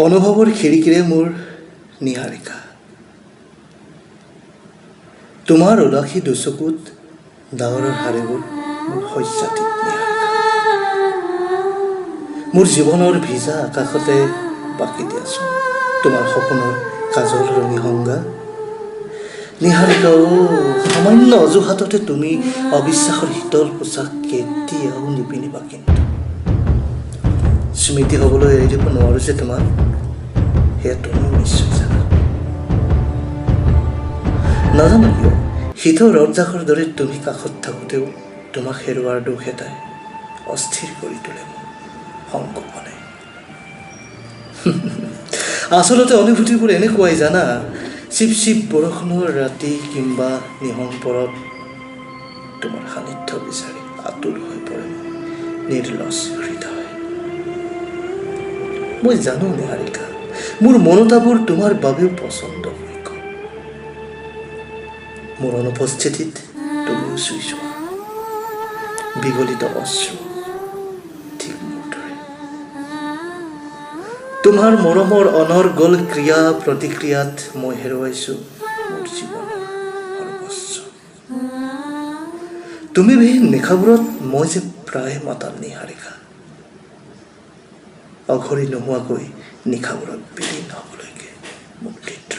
অনুভৱৰ খিৰিকীৰে মোৰ নিহাৰিকা, তোমাৰ উদাসী দুচকুত ডাৱৰৰ হাৰেবোৰ মোৰ শস্যাতীত নিহাৰিকা। মোৰ জীৱনৰ ভিজা আকাশতে বাকি দিয়াচোন তোমাৰ সপোনৰ কাজল ৰঙী সংজ্ঞা। নিহাৰিকা সামান্য অজুহাততে তুমি অবিশ্বাসৰ শীতল পোচাক কেতিয়াও নিপিন্ধিবা, কিন্তু স্মৃতি হ'বলৈ এৰি দিব নোৱাৰো যে তোমাক, সেয়া তুমিও নিশ্চয় জানা। নাজানো কিয় শীতৰ ৰজাকৰ দৰে তুমি কাষত থাকোঁতেও তোমাক হেৰুৱাৰ দুখ এটাই অস্থিৰ কৰি তোলে মোৰ সংকোপনে। আচলতে অনুভূতিবোৰ এনেকুৱাই জানা, চিপ চিপ বৰষুণৰ ৰাতি কিম্বা নিশং পৰত তোমাৰ সান্নিধ্য বিচাৰি আতুৰ হৈ পৰে নিৰ্লজ হৃদয়। মই জানো নিহাৰিকা, মোৰ মনতাবোৰ তোমাৰ বাবেও পচন্দযোগ্য। মোৰ অনুপস্থিতিত তুমিও চুই যোৱা বিগলিত অশ্ৰু ঠিক মোৰ দৰে। তোমাৰ মৰমৰ অনৰ্গল ক্ৰিয়া প্ৰতিক্ৰিয়াত মই হেৰুৱাইছো মোৰ জীৱনৰ সৰ্বস্ব। তুমি বিহীন নিশাবোৰত মই যে প্ৰায় মাতাল নিহাৰিকা, অঘৰী নোহোৱাকৈ নিশাবোৰত বিলীন হ'বলৈকে মুক্তিত